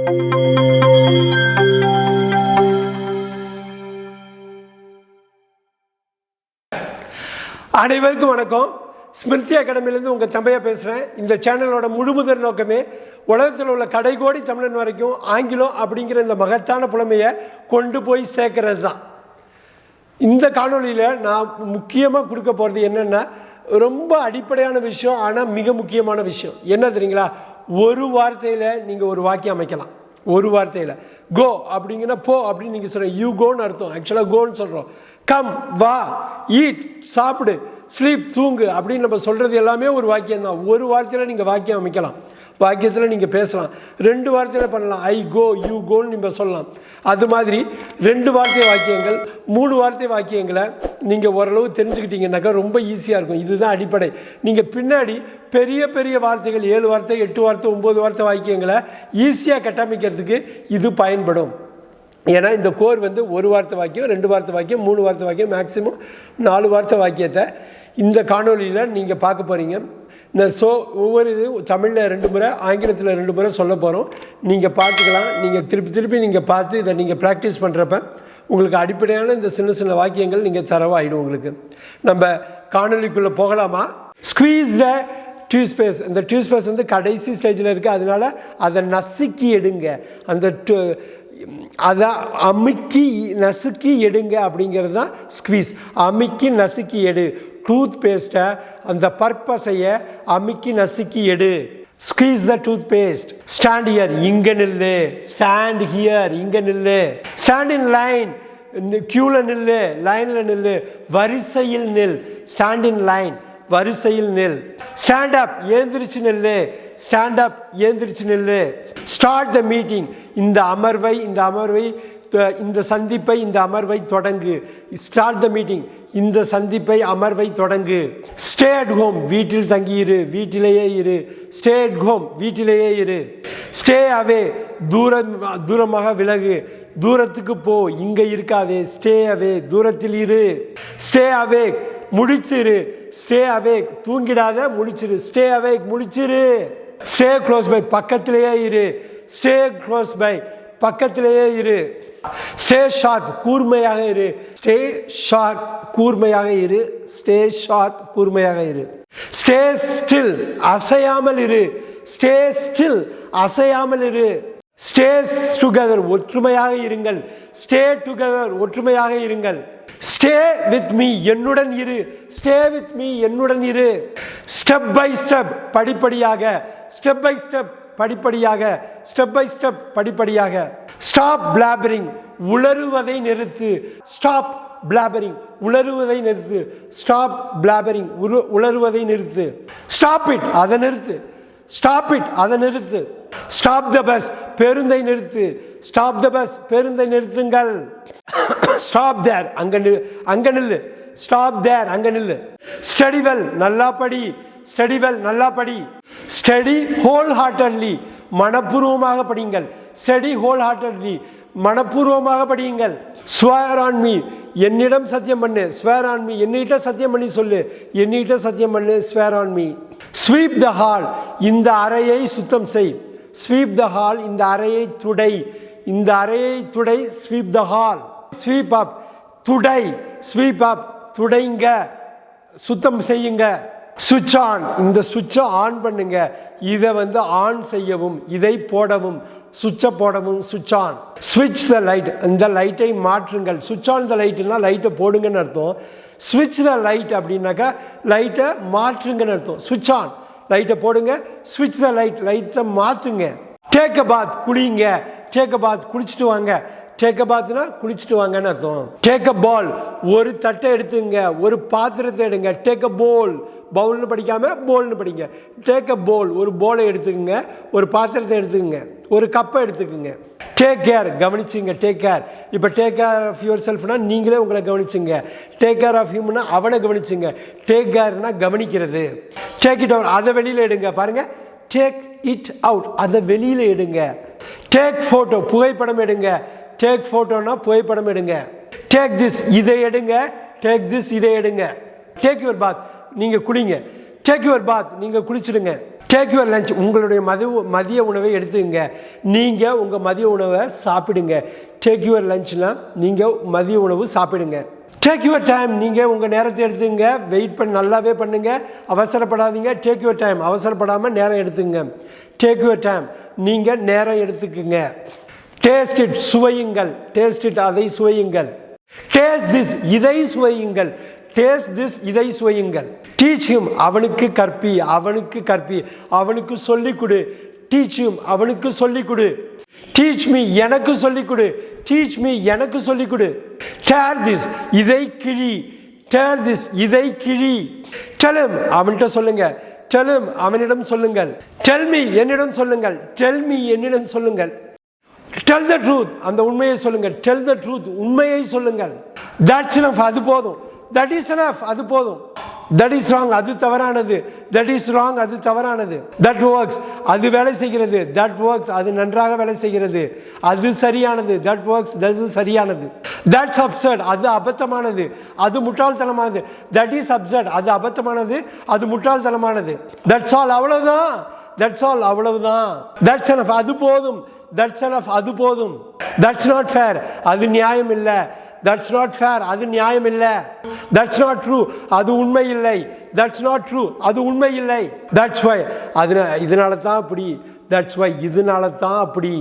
அனைவருக்கும் வணக்கம். ஸ்மிருதி அகாடமிலேருந்து உங்கள் தம்பையா பேசுகிறேன். இந்த சேனலோட முழுமுதல் நோக்கமே உலகத்தில் உள்ள கடைகோடி தமிழன் வரைக்கும் ஆங்கிலம் அப்படிங்கிற இந்த மகத்தான புலமையை கொண்டு போய் சேர்க்கறது தான். இந்த காணொலியில் நான் முக்கியமாக கொடுக்க போகிறது என்னென்னா, ரொம்ப அடிப்படையான விஷயம், ஆனால் மிக முக்கியமான விஷயம் என்ன தெரியுங்களா? ஒரு வார்த்தையில் நீங்கள் ஒரு வாக்கியம் அமைக்கலாம். ஒரு வார்த்தையில் கோ அப்படிங்கன்னா போ அப்படின்னு நீங்கள் சொல்கிறீங்க. யூ கோன்னு அர்த்தம். ஆக்சுவலாக கோன்னு சொல்கிறோம். கம் வா, ஈட் சாப்பிடு, ஸ்லீப் தூங்கு அப்படின்னு நம்ம சொல்கிறது எல்லாமே ஒரு வாக்கியம் தான். ஒரு வார்த்தையில் நீங்கள் வாக்கியம் அமைக்கலாம். வாக்கியத்தில் நீங்கள் பேசலாம். ரெண்டு வார்த்தையில் பண்ணலாம். ஐ கோ, யூ கோன்னு நீங்கள் சொல்லலாம். அது மாதிரி ரெண்டு வார்த்தை வாக்கியங்கள், மூணு வார்த்தை வாக்கியங்களை நீங்கள் ஓரளவு தெரிஞ்சுக்கிட்டீங்கன்னாக்கா ரொம்ப ஈஸியாக இருக்கும். இதுதான் அடிப்படை. நீங்கள் பின்னாடி பெரிய பெரிய வார்த்தைகள் 7 வார்த்தை 8 வார்த்தை 9 வார்த்தை வாக்கியங்களை ஈஸியாக கட்டமைக்கிறதுக்கு இது பயன்படும். ஏன்னா இந்த கோர் ஒரு வார்த்தை வாக்கியம், 2 வார்த்தை வாக்கியம், 3 வார்த்தை வாக்கியம், மேக்ஸிமம் 4 வார்த்தை வாக்கியத்தை இந்த காணொலியில் நீங்கள் பார்க்க போகிறீங்க. ஒவ்வொரு இது தமிழில் 2 முறை, ஆங்கிலத்தில் 2 முறை சொல்ல போகிறோம். நீங்கள் பார்த்துக்கலாம். நீங்கள் திருப்பி நீங்கள் பார்த்து இதை நீங்கள் ப்ராக்டிஸ் பண்ணுறப்ப உங்களுக்கு அடிப்படையான இந்த சின்ன சின்ன வாக்கியங்கள் நீங்கள் தரவாயிடும். உங்களுக்கு நம்ம காணொலிக்குள்ளே போகலாமா? ஸ்குவீஸ் த டியூ ஸ்பேஸ். இந்த டியூ ஸ்பேஸ் கடைசி ஸ்டேஜில் இருக்குது. அதனால் அதை நசுக்கி எடுங்க. அதை அமுக்கி நசுக்கி எடுங்க அப்படிங்கிறது தான் ஸ்குவீஸ். அமுக்கி நசுக்கி எடு. டூத் பேஸ்ட்டை அந்த பர்பஸையை அமுக்கி நசுக்கி எடு. Squeeze the toothpaste. Stand here, இங்கே நில்லு. ஸ்டாண்ட் ஹியர், இங்கே நில்லு. ஸ்டாண்ட் இன் லைன், கியூவில் நில்லு, லைனில் நில்லு, வரிசையில் நில். ஸ்டாண்ட் இன் லைன், வரிசையில் நில். ஸ்டாண்ட் அப், ஏந்திரிச்சு நில்லு. ஸ்டாண்ட் அப், ஏந்திரிச்சு நில்லு. ஸ்டார்ட் த மீட்டிங், இந்த சந்திப்பை இந்த அமர்வை தொடங்கு. ஸ்டார்ட் த மீட்டிங், இந்த சந்திப்பை அமர்வை தொடங்கு. ஸ்டே அட் ஹோம், வீட்டில் தங்கியிரு, வீட்டிலேயே இரு. ஸ்டே அட் ஹோம், வீட்டிலேயே இரு. ஸ்டே அவே, தூரமாக விலகு, தூரத்துக்கு போ, இங்கே இருக்காதே. ஸ்டே அவே, தூரத்தில் இரு. ஸ்டே அவேக், முழிச்சிரு. ஸ்டே அவேக், தூங்கிடாத, முழிச்சிரு. ஸ்டே அவேக், முழிச்சிரு. ஸ்டே க்ளோஸ் பை, பக்கத்திலேயே இரு. ஸ்டே க்ளோஸ் பை, பக்கத்திலேயே இரு. ஸ்டே ஷார்ப், கூர்மையாக இரு. ஸ்டே ஷார்ப், கூர்மையாக இரு. ஸ்டே ஷார்ப், கூர்மையாக இரு. ஸ்டே ஸ்டில், அசையாமல் இரு. ஸ்டே ஸ்டில், அசையாமல் இரு. ஸ்டே டுகெதர், ஒற்றுமையாக இருங்கள். ஸ்டே டுகெதர், ஒற்றுமையாக இருங்கள். ஸ்டே வித் மீ, என்னுடன் இரு. ஸ்டே வித் மீ, என்னுடன் இரு. ஸ்டெப் பை ஸ்டெப், படிப்படியாக. ஸ்டெப் பை ஸ்டெப், படிப்படியாக. ஸ்டெப் பை ஸ்டெப், படிப்படியாக. ஸ்டாப் பிளாபரிங், உளறுவதை நிறுத்து. ஸ்டாப் பிளாபரிங், உளறுவதை நிறுத்து. ஸ்டாப் பிளாபரிங், உளறுவதை நிறுத்து. ஸ்டாப் இட், அதை நிறுத்து. ஸ்டாப் இட், அதை நிறுத்து. ஸ்டாப் த பஸ், பேருந்தை நிறுத்து. ஸ்டாப் த பஸ், பேருந்தை நிறுத்துங்கள். ஸ்டாப் தேர், அங்க நில்லு. ஸ்டாப் தேர், அங்க நில்லு. ஸ்டடி வெல், நல்லா படி. ஸ்டடி வெல், நல்லா படி. ஸ்டடி ஹோல் ஹார்ட்டட்லி, மனப்பூர்வமாக படியுங்கள். ஸ்டடி ஹோல் ஹார்ட்டட்லி, மனப்பூர்வமாக படியுங்கள். ஸ்வேர் ஆன் மீ, என்னிடம் சத்தியம் பண்ணு. ஸ்வேர் ஆன் மீ, என்னிட்ட சத்தியம் பண்ணி சொல்லு. என்னிட்ட சத்தியம் பண்ணு. Swear on me. Sweep the hall, இந்த அறையை சுத்தம் செய். ஸ்வீப் த ஹால், இந்த அறையை துடை. இந்த அறையை துடை. Sweep the hall. Sweep up, துடை. ஸ்வீப் அப், துடைங்க, சுத்தம் செய்யுங்க. சுவிட்ச் ஆன், இந்த சுவிட்சை ஆன் பண்ணுங்க. இதை ஆன் செய்யவும், இதை போடவும், சுவிட்சை போடவும். சுவிட்ச் ஆன். ஸ்விட்ச் த லைட், இந்த லைட்டை மாற்றுங்கள். சுவிட்ச் ஆன் த லைட்னா லைட்டை போடுங்கன்னு அர்த்தம். ஸ்விட்ச் த லைட் அப்படின்னாக்கா லைட்டை மாற்றுங்கன்னு அர்த்தம். சுவிட்ச் ஆன், லைட்டை போடுங்க. ஸ்விட்ச் த லைட், லைட்டை மாற்றுங்க. Take a path, குளிங்க. Take a பாத், குளிச்சுட்டு வாங்க. டேக் அ பாத்னா குளிச்சுட்டு வாங்கன்னு அர்த்தம். டேக் அ பால், ஒரு தட்டை எடுத்துங்க, ஒரு பாத்திரத்தை எடுங்க. டேக் அ போல், பவுல்னு படிக்காம போல்னு படிங்க. டேக் அ போல், ஒரு போலை எடுத்துக்கோங்க. ஒரு பாத்திரத்தை எடுத்துக்கோங்க. ஒரு கப்பை எடுத்துக்கோங்க. டேக் கேர், கவனிச்சுங்க. டேக் கேர், இப்போ டேக் கேர் ஆஃப் யுவர் செல்ஃப்னா நீங்களே உங்களை கவனிச்சுங்க. டேக் கேர் ஆஃப் ஹிம்னா அவனை கவனிச்சுங்க. டேக் கேர்னா கவனிக்கிறது. டேக் இட் அவுட், அதை வெளியில் எடுங்க. பாருங்க, டேக் இட் அவுட், அதை வெளியில் எடுங்க. டேக் ஃபோட்டோ, புகைப்படம் எடுங்க. டேக் ஃபோட்டோனா புகைப்படம் எடுங்க. டேக் திஸ், இதை எடுங்க. டேக் திஸ், இதை எடுங்க. டேக் யுவர் பாத், நீங்கள் குளிங்க. டேக் யுவர் பாத், நீங்கள் குளிச்சுடுங்க. டேக் யுவர் லஞ்ச், உங்களுடைய மதிய உணவை எடுத்துங்க. நீங்கள் உங்கள் மதிய உணவை சாப்பிடுங்க. டேக் யுவர் லஞ்ச்னா நீங்கள் மதிய உணவு சாப்பிடுங்க. டேக் யுவர் டைம், நீங்கள் உங்கள் நேரத்தை எடுத்துங்க. வெயிட் பண்ணி நல்லாவே பண்ணுங்கள், அவசரப்படாதீங்க. டேக் யுவர் டைம், அவசரப்படாமல் நேரம் எடுத்துங்க. டேக் யுவர் டைம், நீங்கள் நேரம் எடுத்துக்குங்க. டேஸ்ட் இட், சுவையுங்கள். டேஸ்ட் இட், அதை சுவையுங்கள். டேஸ்ட் திஸ், இதை சுவையுங்கள். டேஸ்ட் திஸ், இதை சுவையுங்கள். டீச் ஹிம், அவனுக்கு கற்பி. அவனுக்கு கற்பி, அவனுக்கு சொல்லிக் கொடு. டீச் ஹிம், அவனுக்கு சொல்லிக் கொடு. டீச் மீ, எனக்கு சொல்லிக் கொடு. டீச் மீ, எனக்கு சொல்லிக் கொடு. டேர் திஸ், இதை கிழி. டேர் திஸ், இதை கிழி. டெல் ஹிம், அவன்கிட்ட சொல்லுங்க. டெல் ஹிம், அவனிடம் சொல்லுங்கள். டெல் மீ, என்னிடம் சொல்லுங்கள். டெல் மீ, என்னிடம் சொல்லுங்கள். டெல் த ட்ரூத், அந்த உண்மையை சொல்லுங்கள். டெல் த ட்ரூத், உண்மையை சொல்லுங்கள். தட்ஸ் எனஃப், அது போதும். தட் இஸ் எனஃப், அது போதும். தட் இஸ் ராங், அது தவறானது. தட் இஸ் ராங், அது தவறானது. தட் ஒர்க்ஸ், அது வேலை செய்கிறது. தட் ஒர்க்ஸ், அது நன்றாக வேலை செய்கிறது. அது சரியானது. தட் ஒர்க்ஸ், அது சரியானது. தட்ஸ் அப்சர்ட், அது அபத்தமானது. அது முட்டாள்தனமானது. தட் இஸ் அப்சர்ட், அது அபத்தமானது. அது முட்டாள்தனமானது. தட்ஸ் ஆல், அவ்வளவுதான். தட்ஸ் ஆல், அவ்வளவுதான். தட்ஸ் எனஃப், அது போதும். தட்ஸ் எனஃப், அது போதும். தட்ஸ் நாட் ஃபேர், அது நியாயம் இல்லை. தட்ஸ் நாட் ஃபேர், அது நியாயம் இல்லை. தட்ஸ் நாட் ட்ரூ, அது உண்மை இல்லை. தட்ஸ் நாட் ட்ரூ, அது உண்மை இல்லை. தட்ஸ் வை, இதனால தான் அப்படி. தட்ஸ் வை, இதனால தான் அப்படி.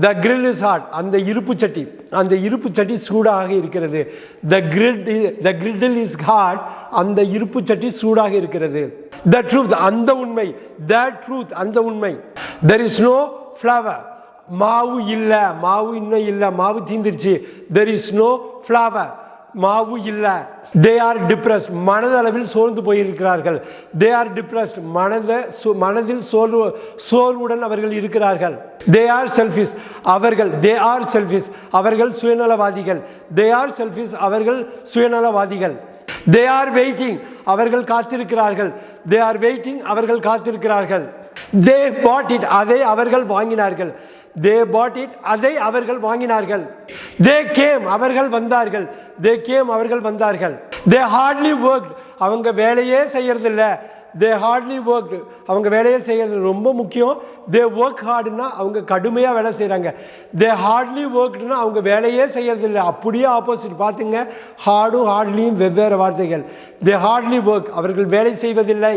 த கிரில் இஸ் ஹாட், அந்த இருப்பு சட்டி, அந்த இருப்பு சட்டி சூடாக இருக்கிறது. த கிரில் இஸ் ஹாட், அந்த இருப்பு சட்டி சூடாக இருக்கிறது. த ட்ரூத், அந்த உண்மை. த ட்ரூத், அந்த உண்மை. தெர் இஸ் நோ ஃப்ளவர், மாவு இல்லை. மாவு இன்னும் இல்லை, மாவு தீந்துருச்சு. தெர் இஸ் நோ ஃப்ளவர், மாவு இல்லை. தே ஆர் டிப்ரெஸ்ட், மனதளவில் சோர்ந்து போயிருக்கிறார்கள். தே ஆர் டிப்ரெஸ்ட், மனதில் சோர்வுடன் அவர்கள் இருக்கிறார்கள். தே ஆர் செல்ஃபிஷ், அவர்கள். தே ஆர் செல்ஃபிஷ், அவர்கள் சுயநலவாதிகள். தே ஆர் செல்ஃபிஷ், அவர்கள் சுயநலவாதிகள். தே ஆர் வெயிட்டிங், அவர்கள் காத்திருக்கிறார்கள். தே ஆர் வெயிட்டிங், அவர்கள் காத்திருக்கிறார்கள். தே பாட் இட், அதை அவர்கள் வாங்கினார்கள். தே பாட் இட், அதை அவர்கள் வாங்கினார்கள். தே கேம், அவர்கள் வந்தார்கள். தே கேம், அவர்கள் வந்தார்கள். தே ஹார்ட்லி ஒர்க்ட், அவங்க வேலையே செய்யறதில்ல. தே ஹார்ட்லி ஒர்க்ட், அவங்க வேலையே செய்யறது ரொம்ப முக்கியம். தே ஒர்க் ஹார்டுன்னா அவங்க கடுமையாக வேலை செய்கிறாங்க. தே ஹார்ட்லி ஒர்க்டுனா அவங்க வேலையே செய்யறதில்லை. அப்படியே ஆப்போசிட் பார்த்துங்க. ஹார்டும் ஹார்ட்லியும் வெவ்வேறு வார்த்தைகள். தே ஹார்ட்லி ஒர்க், அவர்கள் வேலை செய்வதில்லை.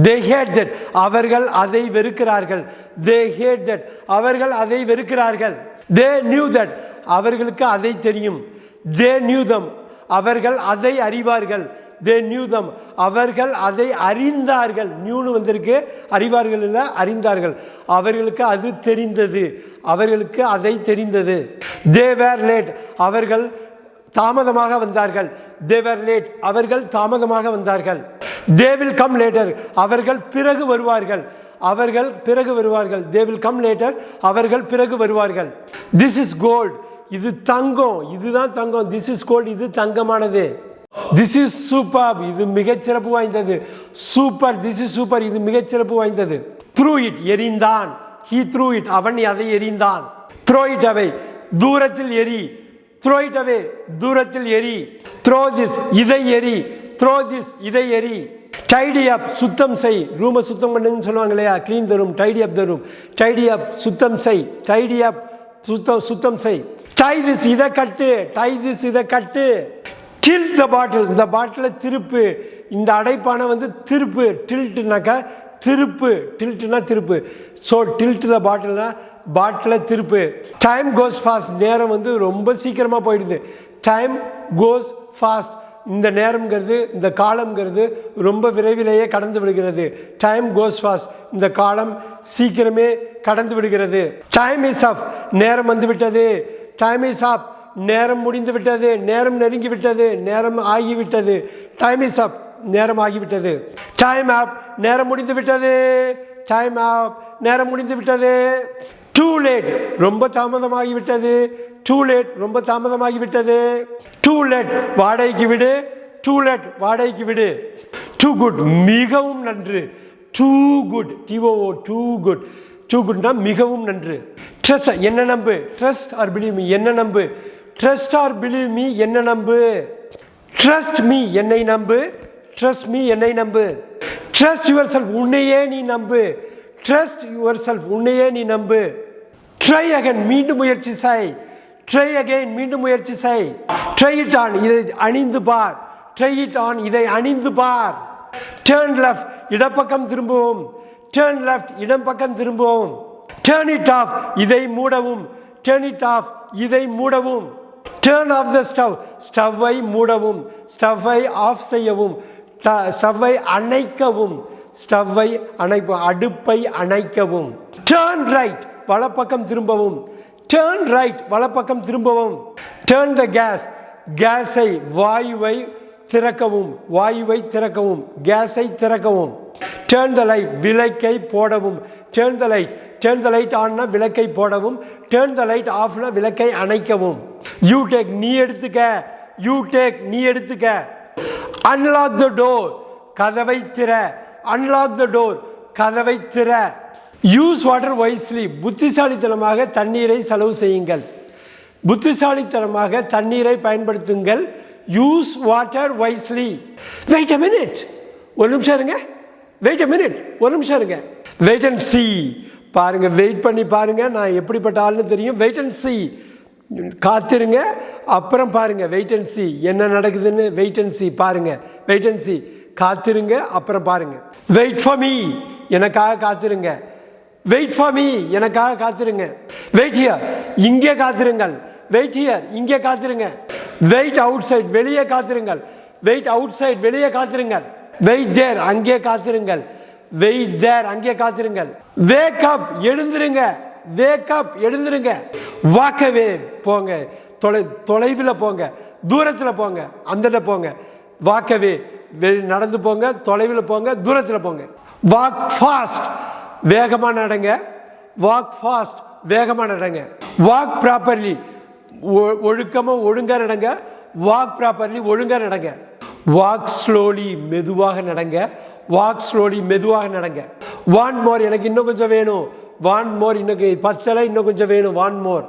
தே ஹேட் தட், அவர்கள் அதை வெறுக்கிறார்கள். தே ஹேட் தட், அவர்கள் அதை வெறுக்கிறார்கள். தே நியூ தட், அவர்களுக்கு அதை தெரியும். தே நியூ தம், அவர்கள் அதை அறிவார்கள். தே நியூ தம், அவர்கள் அதை அறிந்தார்கள். நியூன்னு வந்திருக்கு, அறிவார்கள் இல்லை, அறிந்தார்கள். அவர்களுக்கு அது தெரிந்தது. அவர்களுக்கு அதை தெரிந்தது. தே வேர் லேட், அவர்கள் தாமதமாக வந்தார்கள். தே வேர் லேட், அவர்கள் தாமதமாக வந்தார்கள். தே வில் கம் லேட்டர், அவர்கள் பிறகு வருவார்கள். அவர்கள் பிறகு வருவார்கள். தே வில் கம் லேட்டர், அவர்கள் பிறகு வருவார்கள். திஸ் இஸ் கோல்ட், இது தங்கம். இதுதான் தங்கம். திஸ் இஸ் கோல்ட், இது தங்கமானது. திஸ் இஸ் சூப்பர், இது மிகச்சிறப்பு வாய்ந்தது. சூப்பர், திஸ் இஸ் சூப்பர், இது மிகச்சிறப்பு வாய்ந்தது. த்ரூ இட், எரிந்தான். ஹீ த்ரூ இட், அவன் அதை எரிந்தான். த்ரோ இட் அவே, தூரத்தில் எரி. த்ரோ இட் அவே, தூரத்தில் எரி. த்ரோ திஸ், இதை எரி. த்ரோ திஸ், இதை எரி. டைடி அப், சுத்தம் செய். ரூமை சுத்தம் பண்ணுன்னு சொல்லுவாங்க இல்லையா, clean the room. Tidy up the room. Tidy up, சுத்தம் செய். டைடி அப், சுத்தம் செய். டை திஸ், இதை கட்டு. டை திஸ், இதை கட்டு. டில்ட் த பாட்டில், இந்த பாட்டிலை திருப்பு. இந்த அடைப்பான திருப்பு. டில்ட்னாக்கா திருப்பு. டில்ட்னா திருப்பு. ஸோ டில்ட் த பாட்டில்னா பாட்டிலை திருப்பு. டைம் கோஸ் ஃபாஸ்ட், நேரம் ரொம்ப சீக்கிரமாக போயிடுது. டைம் கோஸ் ஃபாஸ்ட், இந்த நேரம்ங்கிறது, இந்த காலம்ங்கிறது ரொம்ப விரைவிலேயே கடந்து விடுகிறது. டைம் கோஸ் ஃபாஸ்ட், இந்த காலம் சீக்கிரமே கடந்து விடுகிறது. டைம் இஸ் அப், நேரம் வந்துவிட்டது. டைம் இஸ் அப், நேரம் முடிந்து விட்டது. நேரம் நெருங்கி விட்டது. நேரம் ஆகிவிட்டது. டைம் இஸ் அப், நேரம் ஆகிவிட்டது. டைம் அப், நேரம் முடிந்து விட்டது. டைம் அப், நேரம் முடிந்து விட்டது. டூ லேட், ரொம்ப தாமதமாகிவிட்டது. டூ லேட், ரொம்ப தாமதமாகிவிட்டது. டூ லேட், வாடகைக்கு விடு. டூ லேட், வாடகைக்கு விடு. டூ குட், மிகவும் நன்று. Too good, T O O, too good. Too குட்னா மிகவும் நன்று. ட்ரஸ்ட், என்ன நம்பு. ட்ரஸ்ட் ஆர் பிலீவ் மீ, என்ன நம்பு. ட்ரஸ்ட் ஆர் பிலீவ் மீ, என்ன நம்பு. ட்ரஸ்ட் மீ, என்னை நம்பு. ட்ரஸ்ட் மீ, என்னை நம்பு. ட்ரஸ்ட் யுவர் செல்ஃப், உன்னையே நீ நம்பு. ட்ரஸ்ட் யுவர் செல்ஃப், உன்னையே நீ நம்பு. ட்ரை அகைன், மீண்டும் முயற்சி செய். ட்ரை அகைன், மீண்டும் முயற்சி செய். ட்ரை இட் ஆன், இதை அணிந்து பார். ட்ரை இட் ஆன், இதை அணிந்து பார். டேர்ன் லெஃப்ட், இடப்பக்கம் திரும்பவும். டேர்ன் லெஃப்ட், இடம் பக்கம் திரும்பவும். டேர்ன் இட் ஆஃப், இதை மூடவும். டேர்ன் இட் ஆஃப், இதை மூடவும். டேர்ன் ஆஃப் த ஸ்டவ், ஸ்டவ்வை மூடவும். ஸ்டவ்வை ஆஃப் செய்யவும். ஸ்டவ்வை அணைக்கவும். ஸ்டவ்வை அணைக்கவும், அடுப்பை அணைக்கவும். டேர்ன் ரைட், வலப்பக்கம் திரும்பவும். டேர்ன் ரைட், வலப்பக்கம் திரும்பவும். டேர்ன் த கேஸ், கேஸை வாயுவை திறக்கவும். வாயுவை திறக்கவும், கேஸை திறக்கவும். டேர்ன் த லைட், விளக்கை போடவும். Turn the light, turn the light ஆன்னா விளக்கை போடவும். டேர்ன் த லைட் ஆஃப்னா விளக்கை அணைக்கவும். யூ டேக், நீ எடுத்துக்க. யூ டேக், நீ எடுத்துக்க. அன்லாக் த டோர், கதவை திற. அன்லாக் த டோர், கதவை திற. யூஸ் வாட்டர் வைஸ்லி, புத்திசாலித்தனமாக தண்ணீரை செலவு செய்யுங்கள். புத்திசாலித்தனமாக தண்ணீரை பயன்படுத்துங்கள். Use water wisely. Wait a minute, ஒரு நிமிஷம் இருங்க. வெயிட் அ மினிட், ஒரு நிமிஷம் இருங்க. வெயிட் அண்ட் சி, பாருங்க, வெயிட் பண்ணி பாருங்க, நான் எப்படிப்பட்ட ஆள்னு தெரியும். வெயிட் அண்ட் சி, காத்திருங்க, அப்புறம் பாருங்க. வெயிட் அண்ட் சி, என்ன நடக்குதுன்னு வெயிட் அண்ட் சி பாருங்க. வெயிட் அண்ட் சி, காத்திருங்க, அப்புறம் பாருங்க. வெயிட் ஃபார் மீ, எனக்காக காத்திருங்க. வெயிட் ஃபார் மீ, எனக்காக காத்திருங்க. வெயிட் ஹியர், இங்கே காத்திருங்கள். வெயிட் ஹியர், இங்கே காத்திருங்க. வெயிட் அவுட் சைட், வெளியே காத்திருங்கள். வெயிட் அவுட் சைட், வெளியே காத்திருங்கள். வெயிட் தேர், அங்கே காத்திருங்கள். வெயிட் தேர், அங்கே காத்திருங்கள். வேக் அப், எழுந்திருங்க. வேக் அப், எழுந்திருங்க. வாக் அவே, போங்க. தொலைவில் போங்க, தூரத்தில் போங்க, அந்த போங்க. வாக் அவே, நடந்து போங்க. தொலைவில் போங்க, தூரத்தில் போங்க. வாக் ஃபாஸ்ட், வேகமாக நடங்க. வாக் ஃபாஸ்ட், வேகமாக நடங்க. வாக் ப்ராப்பர்லி, ஒழுக்கமாக ஒழுங்காக நடங்க. வாக் ப்ராப்பர்லி, ஒழுங்காக நடங்க. வாக் ஸ்லோலி, மெதுவாக நடங்க. வாக் ஸ்லோலி, மெதுவாக நடங்க. வாண்ட் மோர், எனக்கு இன்னும் கொஞ்சம் வேணும். வாண்ட் மோர், இன்னும் பச்சலை இன்னும் கொஞ்சம் வேணும். Want more.